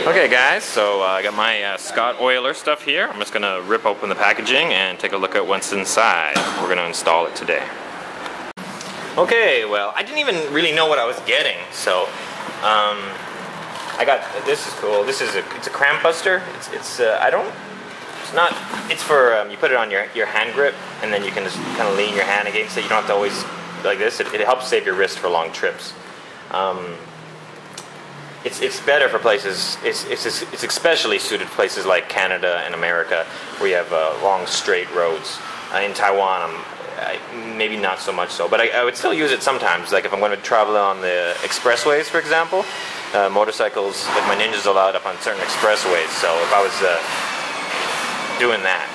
Okay guys, so I got my Scottoiler stuff here. I'm just going to rip open the packaging and take a look at what's inside. We're going to install it today. Okay, well, I didn't even really know what I was getting, so I got, this is cool. This is it's a cramp buster. It's for, you put it on your hand grip, and then you can just kind of lean your hand against it. You don't have to always, like this. It helps save your wrist for long trips. It's better for places, it's especially suited for places like Canada and America, where you have long straight roads. In Taiwan, maybe not so much so, but I would still use it sometimes, like if I'm going to travel on the expressways, for example. Motorcycles, like my Ninja's allowed up on certain expressways, so if I was doing that,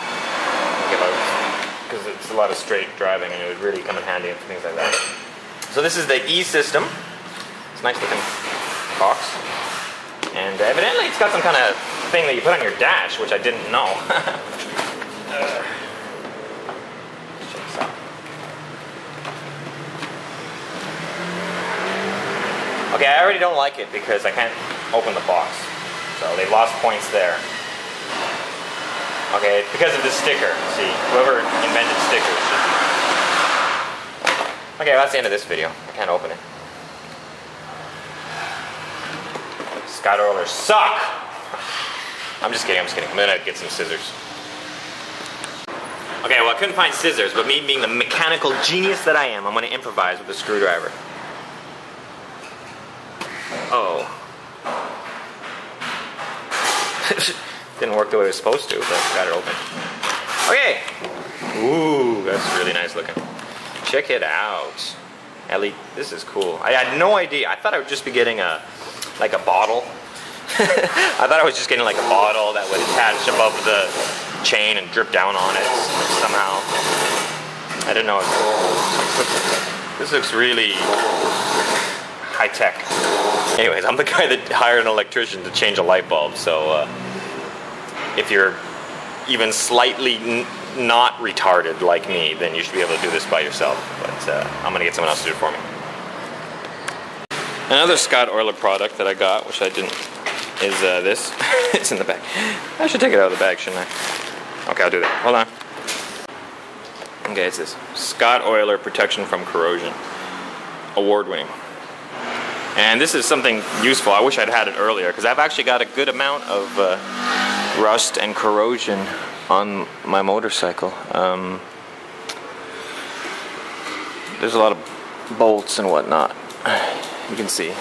because it's a lot of straight driving, and it would really come in handy for things like that. So this is the E system. It's a nice looking box, and evidently it's got some kind of thing that you put on your dash, which I didn't know. Check this out. Okay, I already don't like it because I can't open the box, so they've lost points there. Okay, it's because of this sticker. See, whoever invented stickers should... Okay, well, that's the end of this video. I can't open it. Scottoilers suck! I'm just kidding. I'm gonna get some scissors. Okay, well, I couldn't find scissors, but me being the mechanical genius that I am, I'm gonna improvise with a screwdriver. Oh. Didn't work the way it was supposed to, but got it open. Okay! Ooh, that's really nice looking. Check it out. Ellie, this is cool. I had no idea. I thought I would just be getting like a bottle. I thought I was just getting like a bottle that would attach above the chain and drip down on it somehow. I didn't know it. This looks really high tech. Anyways, I'm the guy that hired an electrician to change a light bulb, so if you're even slightly not retarded like me, then you should be able to do this by yourself. But I'm gonna get someone else to do it for me. Another Scottoiler product that I got, which I didn't, is this. It's in the bag. I should take it out of the bag, shouldn't I? Okay, I'll do that. Hold on. Okay, it's this. Scottoiler Protection from Corrosion. Award-winning. And this is something useful. I wish I'd had it earlier, because I've actually got a good amount of rust and corrosion on my motorcycle. There's a lot of bolts and whatnot. You can see.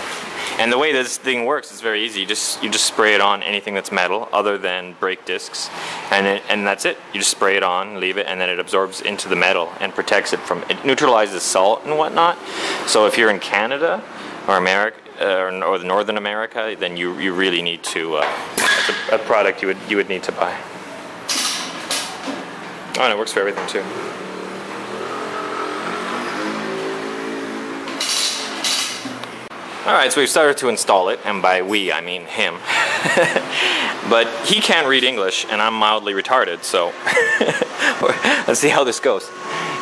And the way this thing works is very easy. You just spray it on anything that's metal other than brake discs, and that's it. You just spray it on, leave it, and then it absorbs into the metal and protects it from, it neutralizes salt and whatnot. So if you're in Canada or America or Northern America, then you really need to, it's a product you would need to buy. Oh, and it works for everything too. Alright, so we've started to install it, and by we, I mean him. But he can't read English, and I'm mildly retarded, so let's see how this goes.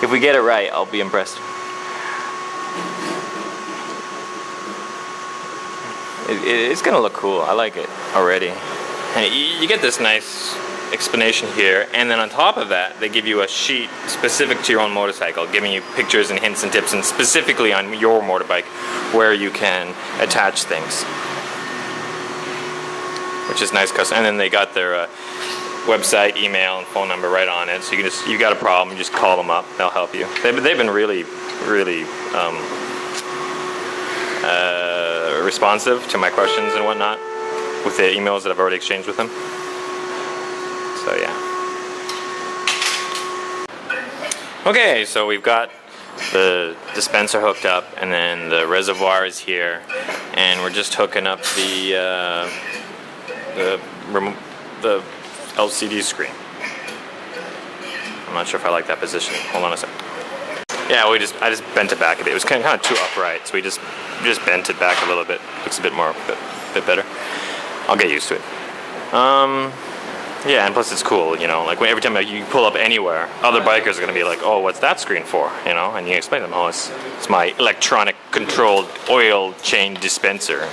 If we get it right, I'll be impressed. It's gonna look cool. I like it already. And you get this nice explanation here, and then on top of that they give you a sheet specific to your own motorcycle, giving you pictures and hints and tips, and specifically on your motorbike where you can attach things, which is nice. And then they got their website, email, and phone number right on it, so you got a problem, you just call them up, they'll help you. They've been really responsive to my questions and whatnot with the emails that I've already exchanged with them. So yeah. Okay, so we've got the dispenser hooked up, and then the reservoir is here, and we're just hooking up the LCD screen. I'm not sure if I like that position. Hold on a second. Yeah, I just bent it back a bit. It was kind of too upright, so we just bent it back a little bit. Looks a bit better. I'll get used to it. Yeah, and plus it's cool, you know, like every time you pull up anywhere, other bikers are going to be like, oh, what's that screen for, you know, and you explain to them, oh, it's my electronic controlled oil change dispenser.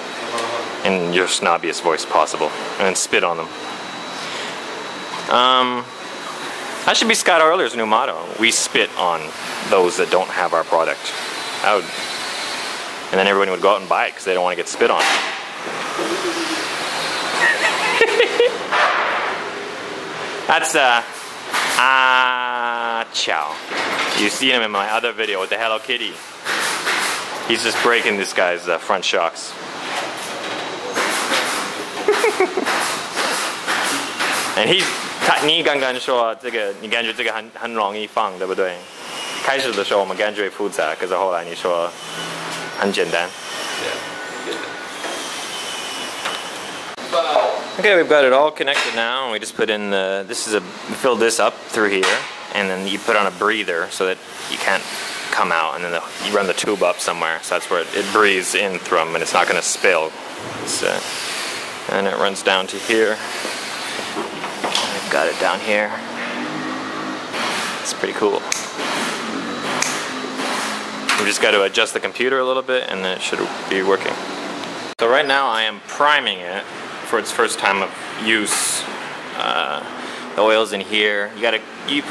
in your snobbiest voice possible, and then spit on them. That should be Scottoiler's new motto. We spit on those that don't have our product. And then everyone would go out and buy it because they don't want to get spit on. That's Chow. You've seen him in my other video with the Hello Kitty. He's just breaking this guy's front shocks. And he's 你刚刚说这个，你感觉这个很容易放，对不对？开始的时候我们感觉复杂，可是后来你说很简单。Okay, we've got it all connected now, and we just put in the. We filled this up through here, and then you put on a breather so that you can't come out, and then you run the tube up somewhere, so that's where it breathes in through them, and it's not going to spill. And it runs down to here. I've got it down here. It's pretty cool. We just got to adjust the computer a little bit, and then it should be working. So right now I am priming it for its first time of use. The oil's in here.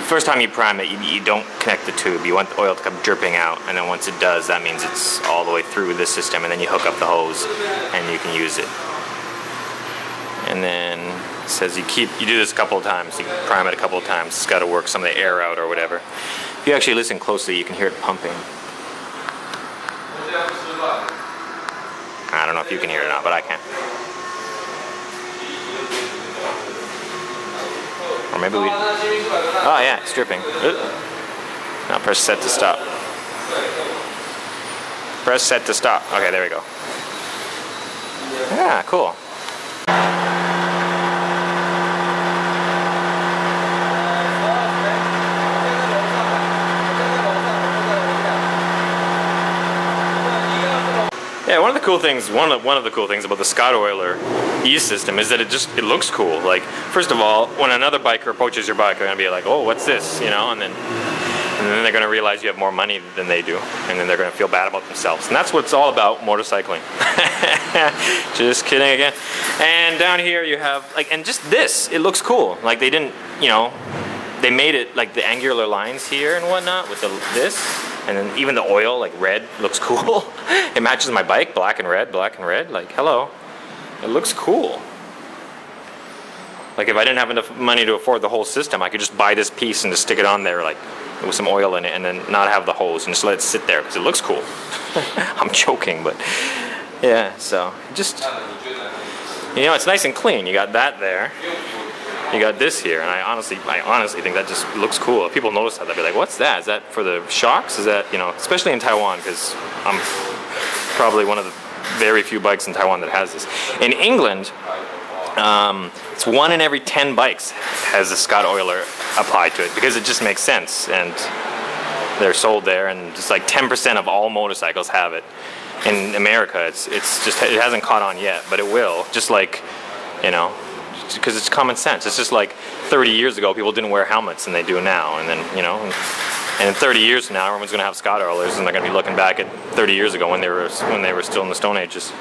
First time you prime it, you don't connect the tube. You want the oil to come dripping out, and then once it does, that means it's all the way through this system, and then you hook up the hose, and you can use it. And then it says you do this a couple of times. You prime it a couple of times. It's got to work some of the air out or whatever. If you actually listen closely, you can hear it pumping. I don't know if you can hear it or not, but I can. Or maybe we... Oh yeah, it's dripping. Now press set to stop. Press set to stop. Okay, there we go. Yeah, cool. Yeah, one of the cool things about the Scottoiler E-system is that it looks cool. Like, first of all, when another biker approaches your bike, they're gonna be like, "Oh, what's this?" You know, and then they're gonna realize you have more money than they do, and then they're gonna feel bad about themselves. And that's what it's all about, motorcycling. Just kidding again. And down here you have and just this, it looks cool. Like they didn't, they made it like the angular lines here and whatnot with this. And then even the oil, like red, looks cool. It matches my bike, black and red, like hello. It looks cool. Like if I didn't have enough money to afford the whole system, I could just buy this piece and just stick it on there like with some oil in it and then not have the hose and just let it sit there because it looks cool. I'm joking, but yeah, so just, it's nice and clean. You got that there. You got this here, and I honestly think that just looks cool. If people notice that, they'll be like, "What's that? Is that for the shocks? Is that especially in Taiwan, because I'm probably one of the very few bikes in Taiwan that has this. In England, it's 1 in every 10 bikes has a Scottoiler applied to it because it just makes sense, and they're sold there, and just like 10% of all motorcycles have it. In America, it hasn't caught on yet, but it will. Just like because it's common sense. It's just like 30 years ago, people didn't wear helmets, and they do now. And then, and in 30 years from now, everyone's going to have Scottoilers, and they're going to be looking back at 30 years ago when they were still in the Stone Ages.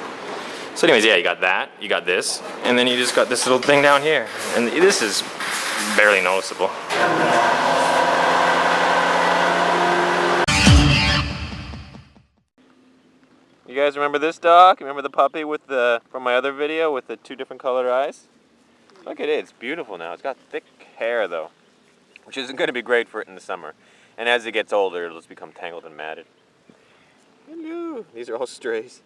So anyways, yeah, you got that, you got this, and then you just got this little thing down here. And this is barely noticeable. You guys remember this dog? Remember the puppy from my other video with the 2 different colored eyes? Look at it, it's beautiful now. It's got thick hair though, which isn't going to be great for it in the summer. And as it gets older, it'll just become tangled and matted. Hello, these are all strays.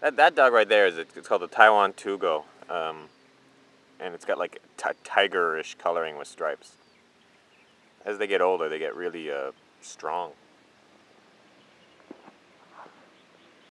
That dog right there it's called the Taiwan Tugo, and it's got like tigerish coloring with stripes. As they get older, they get really strong.